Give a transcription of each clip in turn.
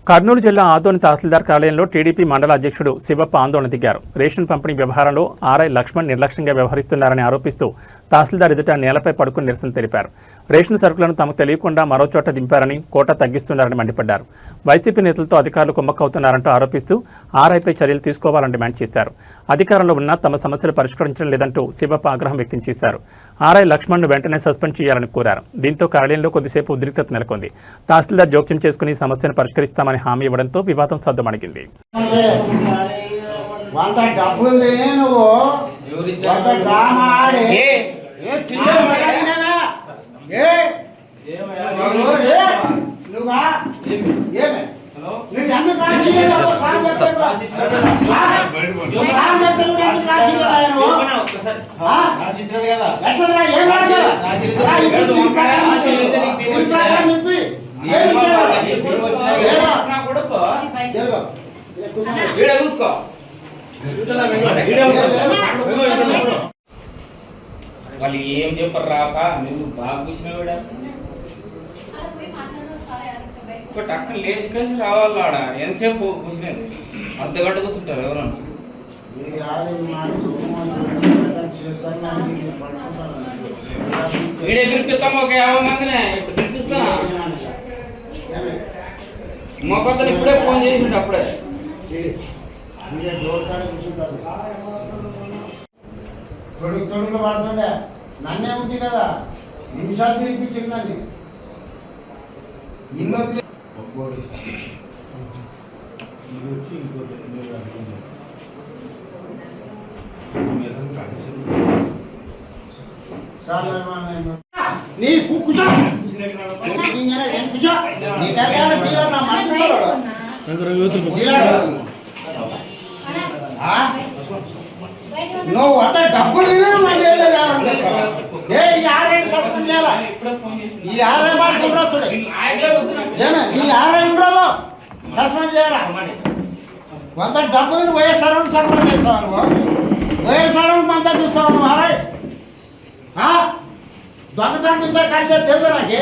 కర్నూలు జిల్లా ఆదోని తహసీల్దార్ కార్యాలయంలో టీడీపీ మండల అధ్యక్షుడు శివప్ప ఆందోళన దిగారు. రేషన్ పంపిణీ వ్యవహారంలో ఆర్ఐ లక్ష్మణ్ నిర్లక్ష్యంగా వ్యవహరిస్తున్నారని ఆరోపిస్తూ తహసీల్దార్ ఎదుట నేలపై పడుకుని నిరసన తెలిపారు. రేషన్ సరుకులను తమకు తెలియకుండా మరో చోట దింపారని, కోటా తగ్గిస్తున్నారని మండిపడ్డారు. వైసీపీ నేతలతో అధికారులు కుమ్మక్కవుతున్నారంటూ ఆరోపిస్తూ ఆర్ఐపై చర్యలు తీసుకోవాలని డిమాండ్ చేశారు. అధికారంలో ఉన్నా తమ సమస్యలు పరిష్కరించడం లేదంటూ శివప్ప ఆగ్రహం వ్యక్తం చేశారు. ఆర్ఐ లక్ష్మణ్ను వెంటనే సస్పెండ్ చేయాలని కోరారు. దీంతో కార్యాలయంలో కొద్దిసేపు ఉద్రిక్తత నెలకొంది. తహసీల్దార్ జోక్యం చేసుకుని సమస్యను పరిష్కరిస్తామని హామీ ఇవ్వడంతో వివాదం సద్దుమణిగింది. వాళ్ళు ఏం చెప్పరు రాక నువ్వు బాగా కూర్చున్నావు ఒకటి అక్కడ లేచి రావాలి. ఆడ ఎంతసేపు కూర్చునేది? అర్ధగంట కూర్చుంటారు ఎవరన్నా. వీడే పిలిపిస్తాం ఒక 50 మందినే ఇప్పుడు పిలిపిస్తా. మా కొత్తలు ఇప్పుడే ఫోన్ చేసిండు. అప్పుడే తొడుగులు పడుతుండే నన్నే ఉంది కదా, నిమిషాలు తిరిగిపించింది నన్ను. ఇల్లు నీ కూర్చో నువ్వు అంత డబ్బులు ఈ ఆదాయ మాట ఉండొచ్చు. ఈ ఆదాయం ఉండదు, సస్పెండ్ చేయాలా? కొంత డబ్బులు వైఎస్ఆర్ సస్పెండ్ చేస్తావు నువ్వు. వైఎస్ఆర్ అంతా చూస్తావు నువ్వు. ఆదాయ దొంగతనం ఇంత కలిసి తెలుసు నాకు.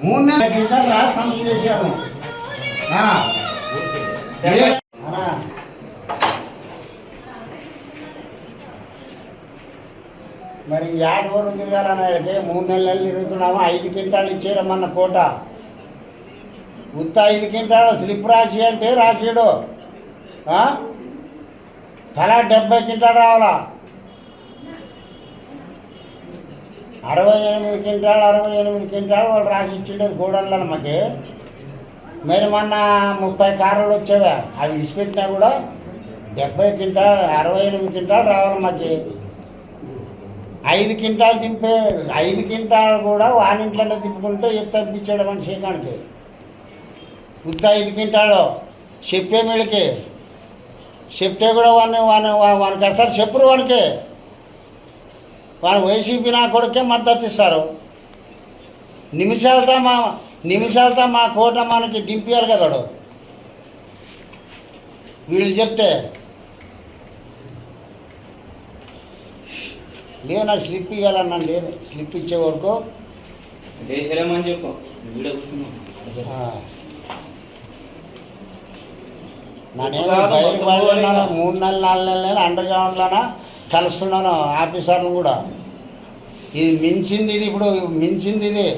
మూడు నెలల రాష్ట్రం చేశాను. మరి 5 రోజులు తిరగాలన్నాడికి 3 నెలలు తిరుగుతున్నాము. 5 క్వింటాలు ఇచ్చేరమ్మన్న కోట. ఉత్త 5 క్వింటాలు స్లిప్ రాసి అంటే రాసాడు. తలా 70 క్వింటాలు రావాలా. 68 క్వింటాలు వాళ్ళు రాసి ఇచ్చిండేది గోడళ్ళని మాకు. మరి మొన్న 30 కారులు వచ్చేవా, అవి విడిచిపెట్టినా కూడా 70 క్వింటాలు 68 క్వింటాలు రావాలి మాకు. 5 క్వింటాలు దింపే 5 క్వింటాలు కూడా వానింట్లోనే దింపుకుంటే తప్పించాడు మన శ్రీకాంత్కి. ఉత్త 5 క్వింటాలు చెప్పే మీళ్ళకి చెప్తే కూడా వానికి అసలు చెప్పురు. వానికి వైసీపీ నా కొడుకే మద్దతు ఇస్తారు. నిమిషాలతో మా కోట మనకి దింపేయాలి కదాడు. వీళ్ళు చెప్తే లేదు, నాకు స్లిప్ ఇవ్వాలన్నా. లేదు, స్లిప్ ఇచ్చే వరకు దేశమని చెప్పు. నేనేమో బయటకు బయలుదేరినాను. 3 నెలలు 4 నెలలు అండర్ గ్రౌండ్లోనా కలుస్తున్నాను ఆఫీసర్లు కూడా. ఇది మించింది, ఇది ఇప్పుడు మించింది. ఇది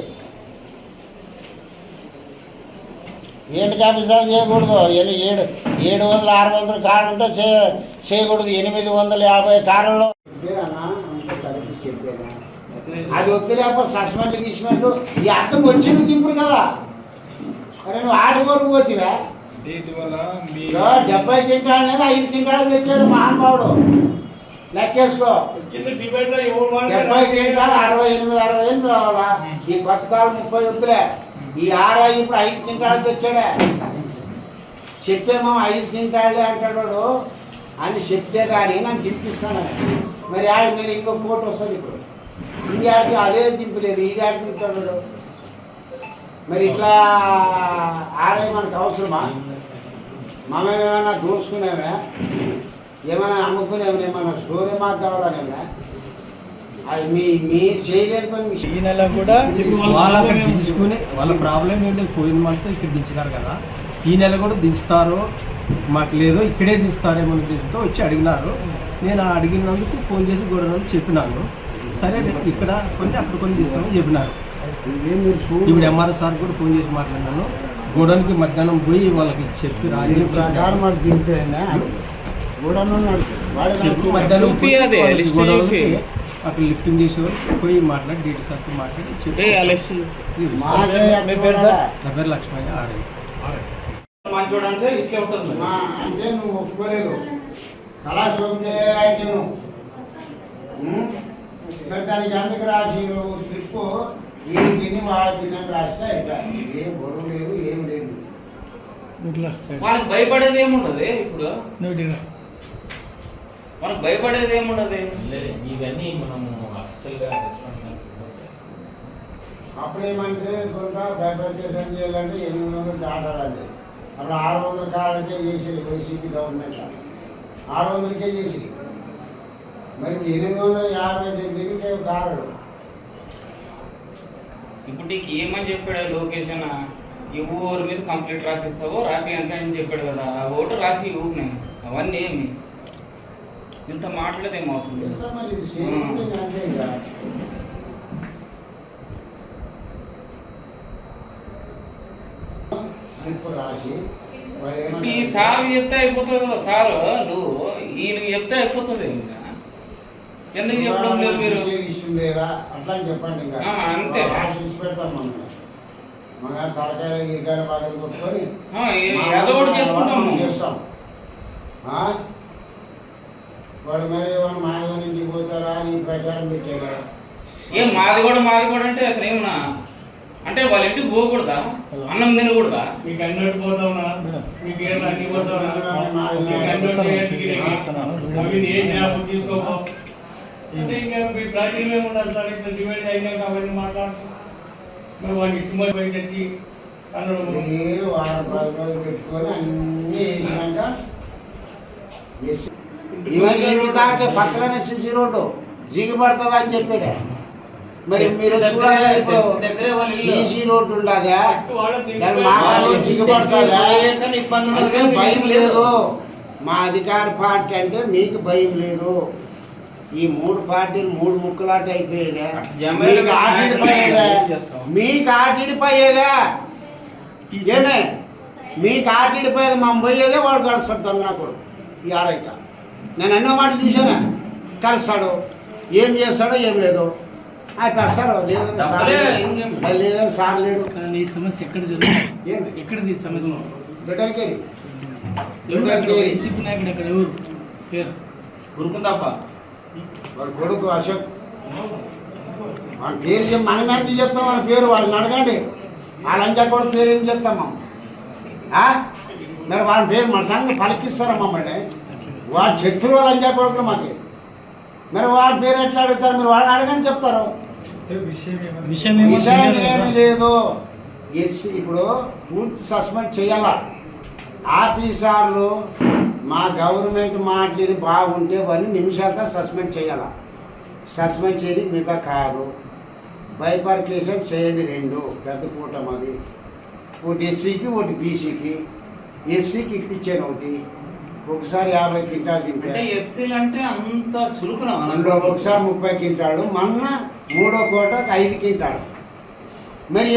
ఏంటికి ఆఫీసర్లు చేయకూడదు. 700-600 కార్లు ఉంటే చేయకూడదు. 850 కారుల్లో అది వద్దులేకపోతే సస్పెండ్ గిస్పెండ్ ఈ అర్థం వచ్చింది దింపుడు కదా. అరే నువ్వు ఆట వరకు పోతివా? 70 క్వింటాలు 5 క్వింటాలు తెచ్చాడు మహానుభావుడు. లెక్కేసుకో. 70 క్వింటాలు 68 రావాలా. ఈ కొత్త కాలం 30 వద్దులే. ఈ ఆరా ఇప్పుడు 5 క్వింటాలు తెచ్చాడే. చెప్పేమో 5 క్వింటాలే అంటాడు అని చెప్తే కానీ నన్ను దింపిస్తాను. మరి ఆడ మీరు ఇంకో కోట్ వస్తుంది. ఇప్పుడు ఇది ఆడికి అదే దింపలేదు, ఇది ఆడి దింపుతాడు. మరి ఇట్లా ఆడే మనకు అవసరమా? మనమేమైనా దోసుకునేవే? ఏమైనా అమ్ముకుని ఏమైనా స్టోరీ మాకు కావాలని అది మీ చేయలేని పని ఈ నెల కూడా వాళ్ళు అక్కడ దించుకుని వాళ్ళ ప్రాబ్లం ఏంటి పోయిన మంత్ ఇక్కడ దించినారు కదా, ఈ నెల కూడా దించుతారు మాకు లేదు ఇక్కడే దిస్తారేమో ఉద్దేశంతో వచ్చి అడిగినారు. నేను అడిగినందుకు ఫోన్ చేసి గొడవలు చెప్పినాను. సరే ఇక్కడ కొన్ని అక్కడ కొన్ని తీస్తామని చెప్పినారు. ఇప్పుడు ఎంఆర్ఓ సార్ కూడా ఫోన్ చేసి మాట్లాడినాను. గోడౌన్కి మధ్యాహ్నం పోయి వాళ్ళకి చెప్పి రాజు ప్రకారం మాకు దింపేయండి చెప్పి మధ్యాహ్నం గోడౌన్కి అక్కడ లిఫ్టింగ్ చేసేవారు పోయి మాట్లాడి డీటీ సార్తో మాట్లాడి చెప్పి నా పేరు లక్ష్మయ్య మంచోడు అంటే ఇట్లా ఉంటుంది. అంటే నువ్వు ఒప్పుకోలేదు కళాశోభం అంటే నువ్వు దానికి అందుకు రాసి స్లిప్ వీళ్ళకి తిని వాళ్ళకి తిని రాస్తే ఏం గొడవ లేదు ఏం లేదు. వాళ్ళకి భయపడేది ఏముండదు ఇప్పుడు, మనకు భయపడేది ఏముండదు. ఇవన్నీ మనము అప్పుడు ఏమంటే కొంత ఫైబ్రికేషన్ చేయాలంటే 800 దాటాలండి. అప్పుడు 600 కాలకే చేసేది వైసీపీ గవర్నమెంట్ 600కే చేసేది. మరి 850 దగ్గరికి కారడు. ఇప్పుడు నీకు ఏమని చెప్పాడు లొకేషన్, ఎవరి మీద కంప్లీట్ రాపిస్తావో రాపియాక అని చెప్పాడు కదా, ఆ ఓటు రాసి ఊరినాయి అవన్నీ ఏమి ఇంత మాట్లాడేదేమో అవసరం మరి ఇది సేమ్ అంటే ఇక స్లిప్ రాసి ఇప్పుడు ఈ సార్ చెప్తే అయిపోతుంది కదా. సార్ నువ్వు ఈయన చెప్తే అయిపోతుంది. ఇంకా ఎందుకు చెప్పడం లేదు మీరు? ఇష్యూ లేదా అట్లా చెప్పండి. ఇంకా అంతే రాసి ఇచ్చి పెడతాం మనం. మన తలకాయలు గిరికాయలు బాగా కొట్టుకొని ఏదో ఒకటి చేసుకుంటాం చేస్తాం. వాడు మరి ఏమైనా మాధవ ఇంటికి పోతారా అని ప్రచారం పెట్టారా? ఏం మాది కూడా అంటే అసలు ఏమన్నా అంటే వాళ్ళ ఇంటికి పోకూడదా, అన్నం తినకూడదా? మీకు అన్నట్టు పోతావునా, మీకు ఏ నాకి పోతావునా, తీసుకోపో అంటే ఇంకా మీ ప్రాచీనం ఏమి ఉండాలి సార్. ఇట్లా డివైడ్ అయినా కాబట్టి మాట్లాడుతున్నాం మేము వాళ్ళకి ఇష్టమై బయట వచ్చి మీరు 6 రోజులు పెట్టుకొని అన్నీ వేసినాక ఇవన్నీ దాకా పక్కనే సిసి రోడ్డు జిగిపడుతుంది అని చెప్పాడే. మరి మీరు చూడాలి ఇప్పుడు సిసి రోడ్డు ఉండదా జిగిపడుతుందా? భయం లేదు. మా అధికార పార్టీ అంటే మీకు భయం లేదు. ఈ 3 పార్టీలు 3 ముక్కలాట అయిపోయేదా? మీకు ఆటిడిపోయేదా ఏమే? మీకు ఆటిడిపోయేది మా పోయేదే వాడు కలుస్తాడు దొంగనప్పుడు. ఈ ఆరైత నేను ఎన్నో మాటలు చూసానా, కలుస్తాడు ఏం చేస్తాడో ఏం లేదు అది కలుస్తాడు లేదని సార్ లేడు. ఈ సమస్య ఎక్కడ జరుగుతుంది? ఎక్కడిది సమస్య? బిడ్డలకేది వైసీపీ నాయకుడు అక్కడ ఎవరు పేరు ఉరుకుందాప వాడు కొడుకు అశోక్. వాళ్ళ పేరు మనం ఎంత చెప్తాం, వాళ్ళ పేరు వాళ్ళని అడగండి. వాళ్ళంచా కూడా పేరు ఏం చెప్తాం మరి వాళ్ళ పేరు మన సంగతి పలికిస్తారా మమ్మల్ని? వాడు శత్రువు లంచా కొడుకులు మాకు. మరి వాళ్ళ పేరు ఎట్లా అడుగుతారు? మీరు వాళ్ళని అడగని చెప్తారు. విషయం ఏమి లేదు. ఇప్పుడు పూర్తి సస్పెండ్ చేయాలా. ఆఫీసర్లు మా గవర్నమెంట్ మాటలు బాగుంటే వారిని నిమిషాలతో సస్పెండ్ చేయాలా. సస్పెండ్ చేయడానికి మిగతా కాదు. బైపార్కేషన్ చేయండి 2 పెద్ద కూటమది. ఒకటి ఎస్సీకి ఒకటి బీసీకి. ఎస్సీకి ఇప్పించాను ఒకసారి 50 క్వింటాలు తింటే ఎస్సీలు అంటే అంత చురుకునా? ఒకసారి 30 క్వింటాలు, మొన్న 3వ కోటకు 5 క్వింటాలు. మరి